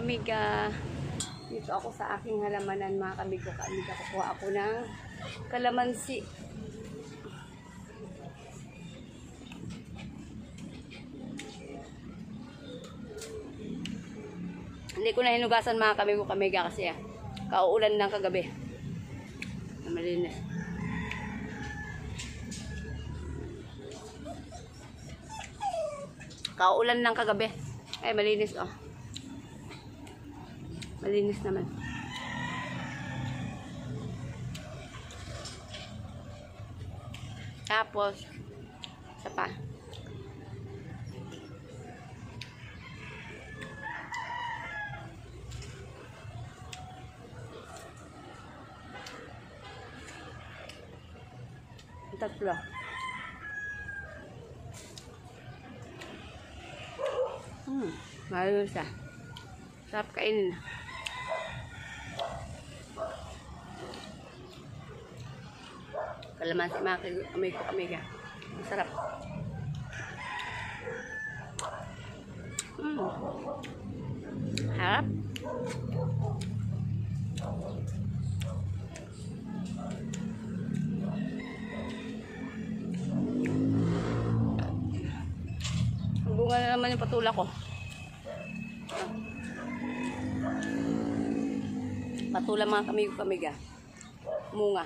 kamiga. Dito ako sa aking halamanan mga kamigo kamiga. Kukuha ako ng kalamansi. Hindi ko na hinugasan mga kamigo kamiga kasi kauulan lang kagabi. Malinis. Kauulan lang kagabi. Ay, malinis oh. Malinis naman. Tapos, isa pa. Tatlo. Maayos ah. Sarap kainin. Kalamansi mga amigo. Masarap. Harap. Bunga na naman yung patula ko. Patula mga kamigo-kamiga. Munga.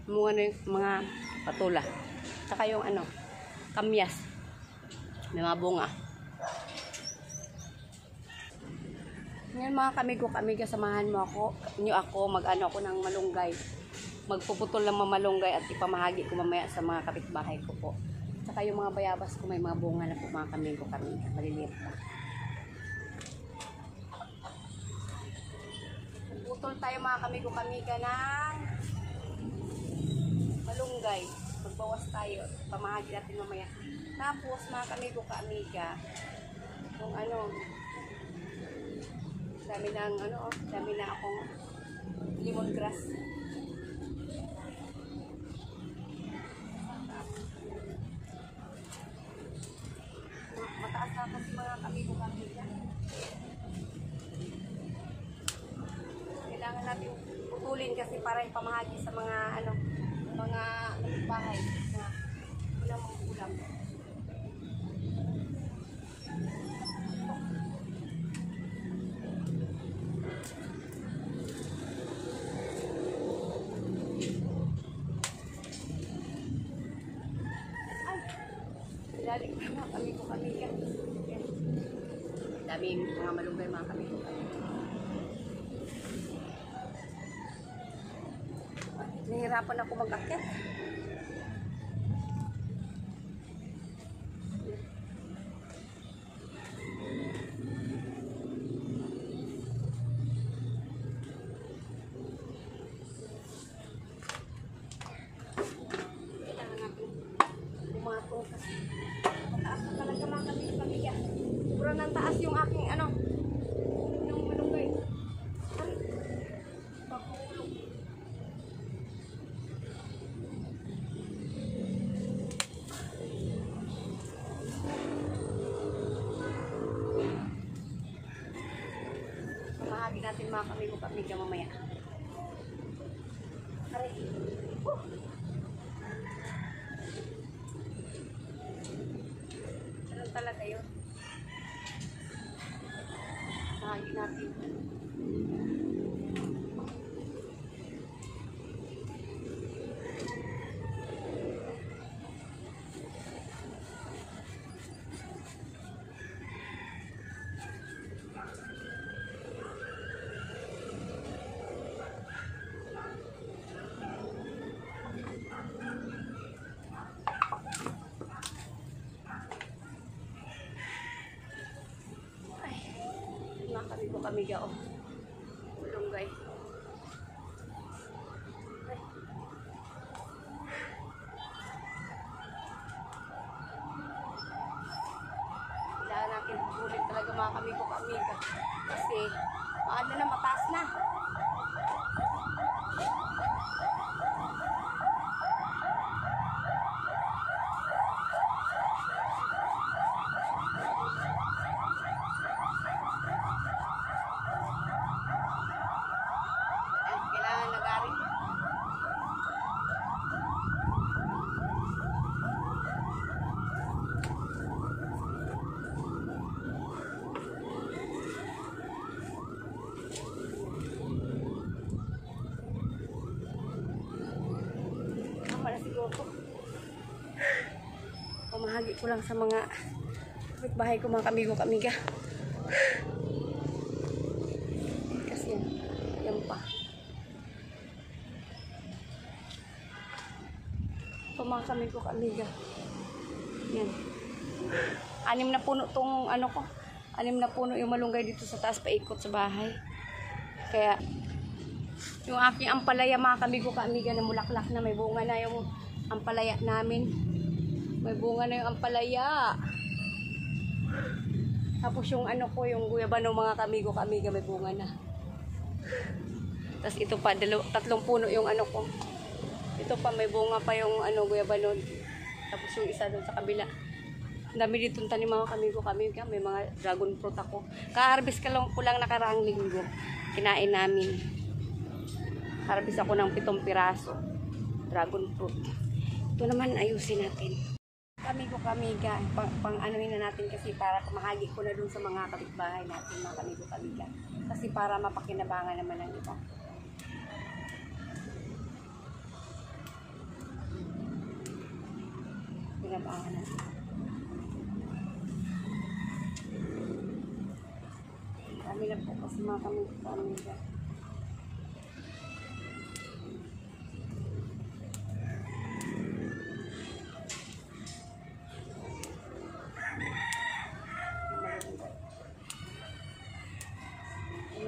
Munga na yung mga patula. Saka yung ano, kamyas. May mga bunga. Ngayon mga kamigo-kamiga, samahan mo ako. Mag-ano ako ng malunggay. Magpuputol ng mga malunggay at ipamahagi ko mamaya sa mga kapitbahay ko po. Saka yung mga bayabas ko may mga bunga na po mga kamigo-kamiga. Maliliit pa. Putol tayo mga kamigo-kamiga ng malunggay. Magbawas tayo. Pamahagi natin mamaya. Tapos mga kamigo-kamiga, kung ano, dami na akong lemongrass. Mataas na kasi mga kamigo-kamiga. Kailangan natin putulin kasi para ipamahagi sa mga bahay na walang mga ulam. Dali ko mga kamigo-kamiga. Dami mga malunggay mga kamigo-kamiga. Nahihirapan ako mag-akit. Kailangan natin pumatong kasi mataas na talaga mga kamigo-kamiga. Sobrang nang taas yung aking yung malunggay. Pakulong. Pamahagi natin mga kamigo-kamiga mamaya. Aray. Ano talaga yun? Pamahagi natin. Kamigo-kamiga oh. Malunggay. Kailangan natin ulit talaga mga kamigo-kamiga. Kasi maano na, mataas na. Pamahagi ko lang sa mga kapitbahay ko, mga kamigo kamiga. Kasi yan pa. Ito mga kamigo kamiga. Yan. 6 na puno tong ano ko. 6 na puno yung malunggay dito sa taas, paikot sa bahay. Kaya yung aking ampalaya, mga kamigo kamiga, na mulaklak na, may bunga na yung ampalaya namin. May bunga na yung ampalaya. Tapos yung ano ko, yung guyabano, mga kamigo kamiga, may bunga na. Tapos ito pa, 3 puno yung ano ko. Ito pa, may bunga pa yung ano, guyabano. Tapos yung isa doon sa kabila. Ang dami dito tanim, mga kamigo kamiga. May mga dragon fruit ako. Ka-harvest ko lang nakaraang linggo. Kinain namin. Harvest ako ng 7 piraso. Dragon fruit. Ito naman ayusin natin. Kamigo kamiga, pang anuhin na natin kasi para mahagi ko na dun sa mga kapitbahay natin, mga kamigo kamiga. Kasi para mapakinabangan naman ang iba. Pinabangan natin. Kami na po kasi mga kamigo kamiga.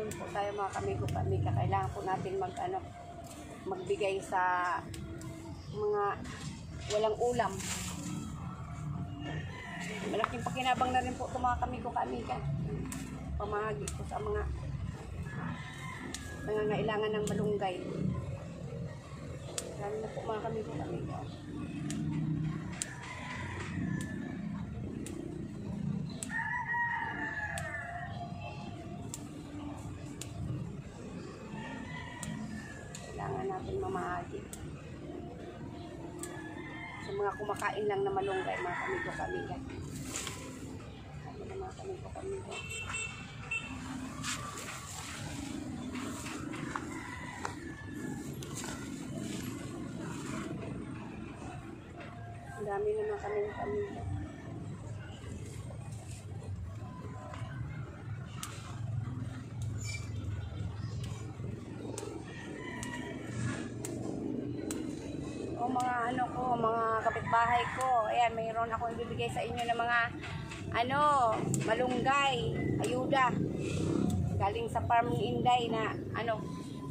Po tayo mga kamigo kamiga, kailangan po natin magbigay sa mga walang ulam. Malaking pakinabang na rin po ito, mga kamigo kamiga. Pamahagi ko sa mga nangangailangan ng malunggay. Marami na po, mga kamigo kamiga. Natin mamahagi sa mga kumakain lang na malunggay, mga kamigo kamiga. Sabi na mga kamigo kamiga. Ang dami na mga kamigo kamiga. Mga ano ko, mga kapitbahay ko, ayan, mayroon ako ibibigay sa inyo ng mga malunggay, ayuda galing sa farm ni Inday na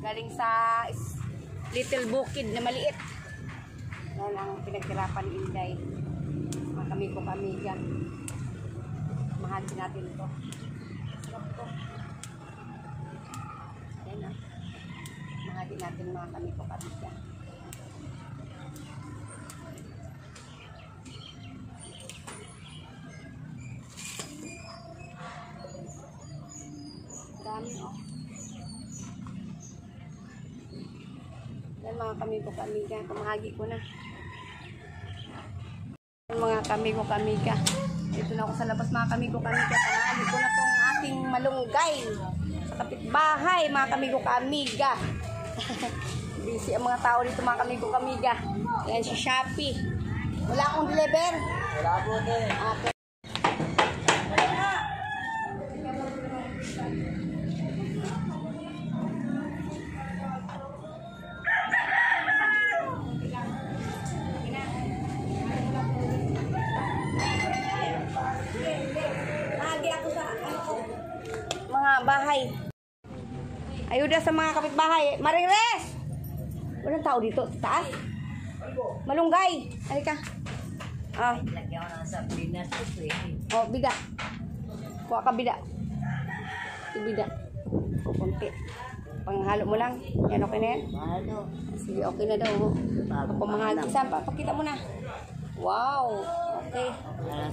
galing sa Little Bukid na maliit. Yan ang pinaghirapan ni Inday, mga kamigo kamiga. Mahagi natin ito. Ayan na, mahagi natin, mga kamigo kamiga. Yan mga kamigo kamiga, pamahagi ko na. Mga kamigo kamiga, dito na ako sa labas, mga kamigo kamiga. Pamahagi ko na tong aking malunggay sa kapitbahay, mga kamigo kamiga. Busy ang mga tao dito, mga kamigo kamiga. Yan si Shopee. Wala akong deliver. Wala po din. Okay. Bahay. Ayuda sa mga kapitbahay. Maringres! Walang tao dito sa taas. Malunggay. Halika. Lagyan ko ng sardinas ko, Oh, bida. Kuha ka bida. Bida. Kunti. Panghalo mo lang. Yan, okay na yan? Sige, okay na daw. Pamahagi. Saan? Pakita mo na. Wow. Okay.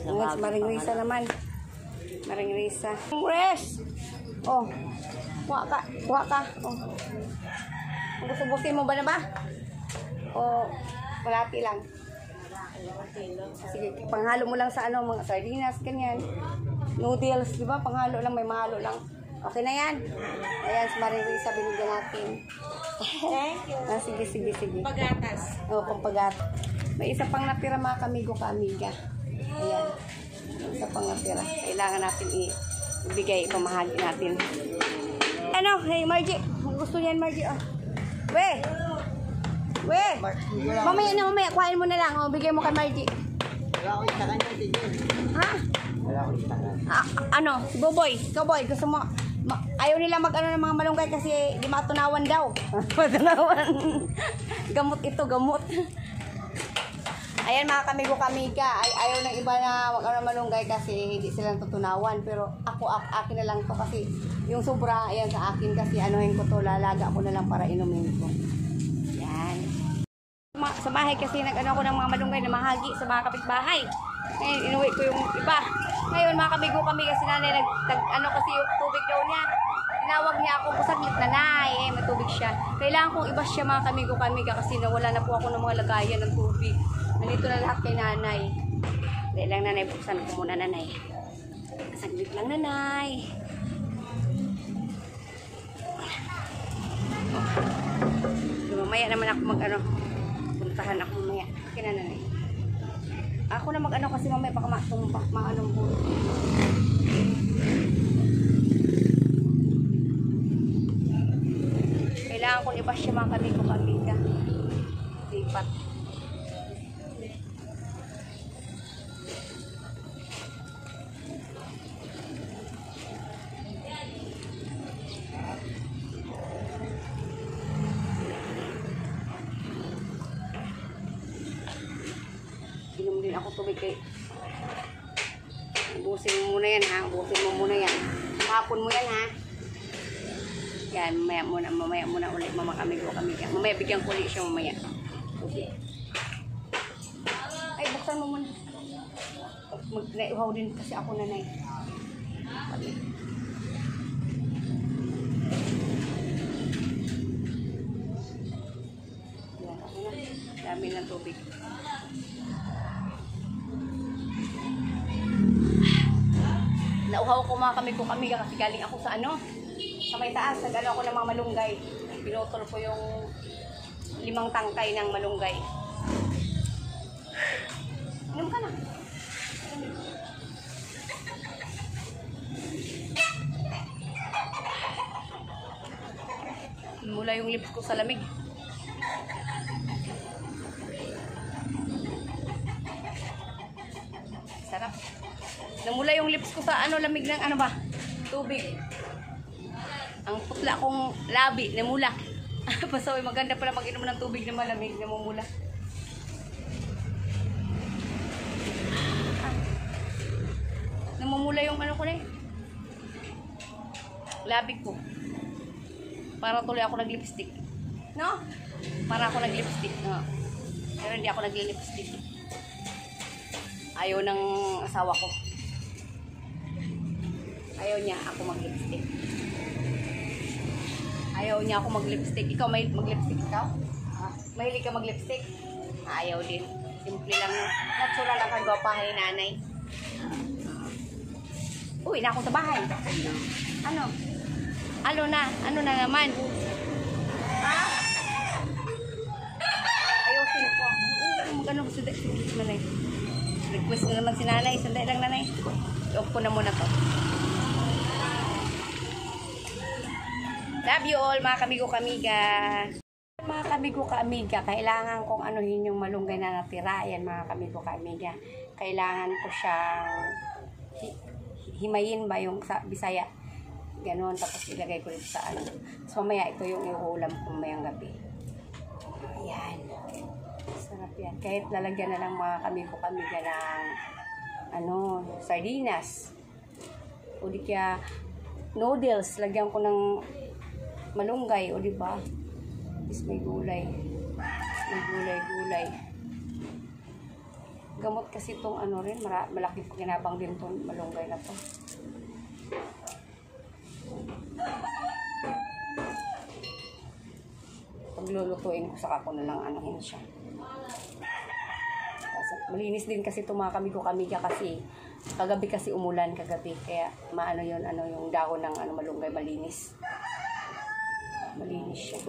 Ngayon, Maringresa naman. Maringresa. Maringresa! Oh, kuha ka. Oh. Gusto-gusto mo ba na ba? O, malati lang. Sige, panghalo mo lang sa mga sardinas, ganyan. Noodles, di ba? Panghalo lang, may mahalo lang. Okay na yan. Ayan, si Maringresa, binigyan natin. Thank you. Sige. Pagatas. Oh, pampagat. May isa pang natira, mga kamigo kamiga. Ayan. Isa pang natira. Kailangan natin ibigay, ipamahagi natin. Ano? Hey, Margie. Gusto niyan, Margie. Oh. We! Mamaya. Kuhain mo na lang. Oh, bigay mo kay Margie. Wala ko itakan yung tigil. Ha? Wala ko itakan. Ano? Si Boboy. Ikaw, boy. Gusto mo... ayaw nila mag-ano ng mga malunggay kasi di matunawan daw. Matunawan. Gamot ito, gamot. Ayan mga kamigo-kamiga, ayaw ng iba na mag-ano malunggay kasi hindi sila tutunawan. Pero akin na lang to kasi yung sobra, ayan sa akin kasi anuhin ko to, lalaga ko na lang para inumin ko. Yan. Sa bahay kasi nag-ano ko ng mga malunggay na mahagi sa mga kapitbahay. Ngayon, inuwi ko yung iba. Ngayon, mga kamigo-kamiga, si nanay ano kasi yung tubig daw niya. Tinawag niya ako, saglit nanay, may tubig siya. Kailangan kong iba siya mga kamigo-kamiga kasi nawala na po ako ng mga lagayan ng tubig. Nandito na lahat kay nanay. Dahil lang nanay, buksan ko muna nanay. Saglit lang nanay. Mamaya naman ako mag-ano. Puntahan ako mamaya. Kina nanay. Ako na mag-ano kasi mamaya baka maanong po. Kailangan ko iba siya mga kamigo-kamiga. Lipat. Inom din ako tubig kay ubusin mo muna yan ha, ubusin mo muna yan, hapon mo yan ha. Yan, mamaya muna ulit mga kamigo-kamiga. Mamaya bigyan ko ulit siya mamaya. Okay. Ay, buksan mo muna. Naiuhaw din kasi ako nanay. Yan, ako na. Dami ng tubig. Nauhaw ko mga kamigo-kamiga kasi galing ako sa ano, sa may taas, nag-ano ako ng mga malunggay. Pinutol ko yung 5 tangkay ng malunggay. Inom ka na. Mula yung lips ko sa lamig. Sarap. Namula yung lips ko sa ano, lamig ng ano ba? Tubig. Ang putla kong labi, namula. Pasawi, maganda pala mag-inom ng tubig na malamig, namumula. Namumula yung ano ko na eh. Labi ko. Para tuloy ako nag-lipstick. No? Para ako nag-lipstick. No? Pero hindi ako nag-lipstick. Ayaw ng asawa ko. Ayaw niya ako mag-lipstick. Ayaw niya ako mag-lipstick. Ikaw may mag-lipstick ikaw? Mahilig ka mag-lipstick? Ayaw din. Simple lang. Natural lang ang gwapahay nanay. Uy, na ako sa bahay. Ano? Ano na naman? Ha? Ayusin ko. Magano gusto nanay? Request na naman si nanay. Sandali lang nanay. I-off ko na muna to. Love you all mga kamigo-kamiga. Mga kamigo-kamiga, kailangan kong anuhin yung malunggay na natira. Ayan mga kamigo-kamiga. Kailangan ko siyang himayin ba yung sa Bisaya. Ganon, tapos ilagay ko dito sa ano. So mamaya ito yung iuulam ko mamayang gabi. Ayan. Sarap yan. Kahit lalagyan na lang mga kamigo-kamiga ng ano, sardinas. O di kaya noodles. Lagyan ko ng malunggay, o diba? Is may gulay. May gulay-gulay. Gamot kasi itong ano rin, malaki kinabang din itong malunggay na to. Paglulutuin ko, saka ko na lang anuhin siya. Malinis din kasi itong mga kamigo-kamiga kasi kagabi kasi umulan kagabi. Kaya maano yun, ano yung dahon ng ano, malunggay malinis. Malinis siya.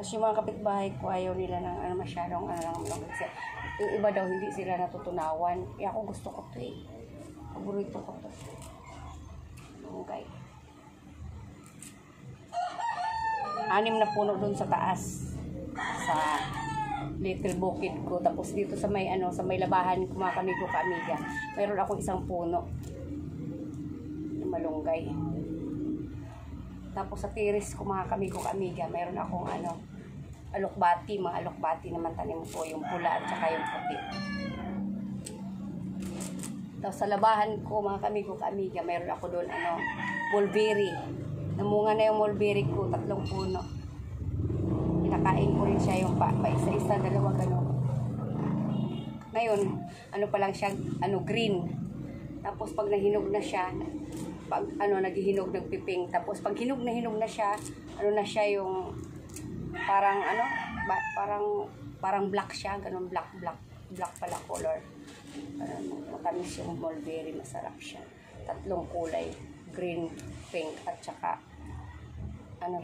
Kasi yung mga kapitbahay ko, ayaw nila ng masyadong lang. Kasi yung iba daw, hindi sila natutunawan. Ako gusto ko to eh. Paborito ko to. Okay. 6 na puno dun sa taas. Sa little bukid ko. Tapos dito sa may sa may labahan ko, mga kamigo ka-amiga, mayroon akong isang puno na malunggay. Tapos sa tiris ko, mga kamigo ka-amiga, mayroon akong alokbati. Mga alokbati naman tanim ko, yung pula at saka yung puti. Tapos sa labahan ko, mga kamigo ka-amiga, mayroon ako doon mulberry. Namunga na yung mulberry ko, 3 puno. Kinakain ko rin siya yung isa-isa, 2 gano'n. Ngayon, pa lang siya, green. Tapos pag nahinog na siya, naghihinog ng piping. Tapos pag hinog na siya, na siya yung parang black siya, ganun, black pala color. Matamis yung mulberry, masarap siya. 3 kulay, green, pink, at saka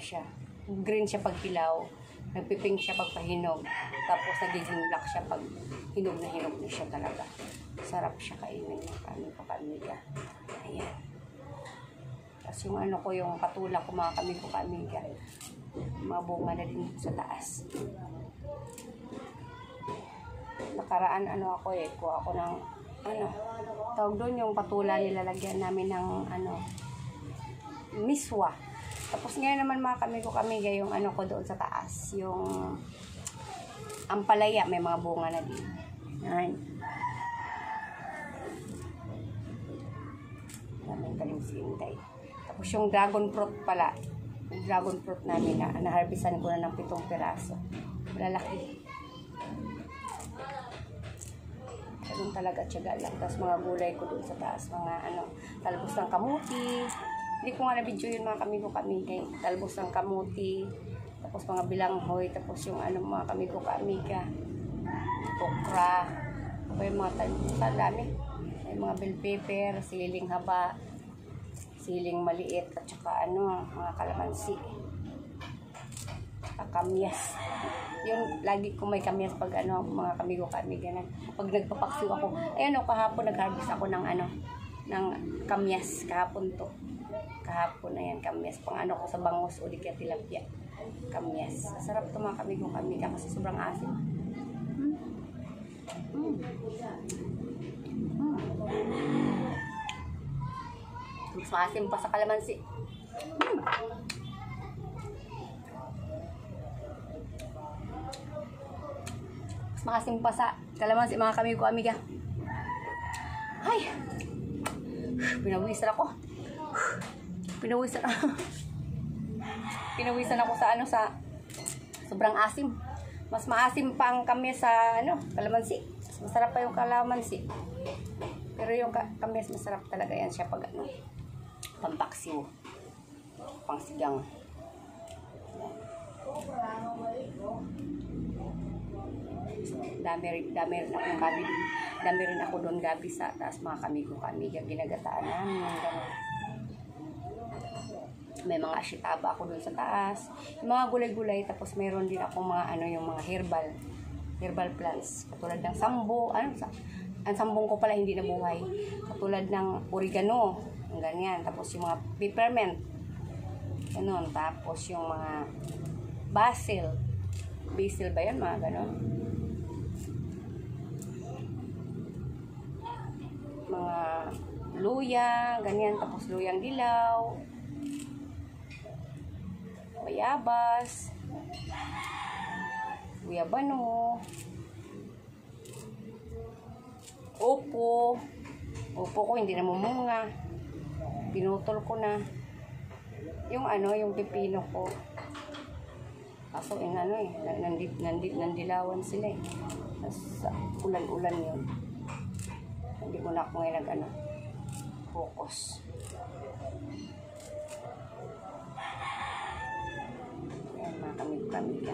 siya, green siya pag hilaw, nagpipink siya pag pahinog, tapos nagiging black siya pag hinog na siya talaga. Sarap siya kainin ng kamiga. Ayan. Tapos yung ko, yung patula ko, mga kamiga, mga bunga na din sa taas. Nakaraan kuha ako ng tawag doon, yung patula, nilalagyan namin ng miswa. Tapos ngayon naman, mga kamiga, yung ko doon sa taas, yung ampalaya, may mga bunga na din. Ayan. Namin kaling sintay. Tapos yung dragon fruit pala, yung dragon fruit namin na-harvestan ko na ng 7 piraso. Malalaki. Ganun talaga, tiyaga lang. Tapos mga gulay ko doon sa taas, mga talbos ng kamuti. Hindi ko nga na-video yun, mga kamiga. Talbos ng kamuti. Tapos mga bilanghoy. Tapos yung mga kamiga. Okra. Tapos yung mga talbusan, dami. Yung mga bell pepper, siling haba, siling maliit, at saka mga kalamansi. Kamyas. Yun, lagi ko may kamyas pag mga kamiga na. Pag nagpapaksiw ako, kahapon nag-harvest ako ng kamyas. Kahapon to. Kahapon na yan, kamyas. Pang ko sa bangus o di kaya tilapia. Kamyas. Sarap to, mga kamiga kasi sobrang asim. Mas maasim pa sa kalamansi. Mas maasim pa sa kalamansi, mga kamiga. Ay! Pinawisan ako. Pinawisan ako sa sobrang asim. Mas maasim pa ang kamyas sa kalamansi. Masarap pa yung kalamansi. Pero yung kamyas, masarap talaga yan siya pag pampaksiw, pangsigang. Dami rin akong gabi. Dami rin ako doon gabi sa taas, mga kamiga. Ginagataan namin. Ganun. May mga ashitaba ako doon sa taas. Yung mga gulay-gulay. Tapos meron din ako mga yung mga herbal plants. Katulad ng sambo. Ang sambong ko pala hindi nabuhay. Katulad ng oregano. Ganyan. Tapos yung mga peppermint. Ganun. Tapos yung mga basil. Basil ba yun? Mga ganun. Mga luya. Ganyan. Tapos luyang dilaw. Bayabas. Guyabano. Upo ko hindi na mumunga. Pinutol ko na. Yung yung pipino ko. Kaso nandilawan sila eh. Sa ulan-ulan yun. Hindi ko na ako ngayon focus. Ayan, mga kamiga.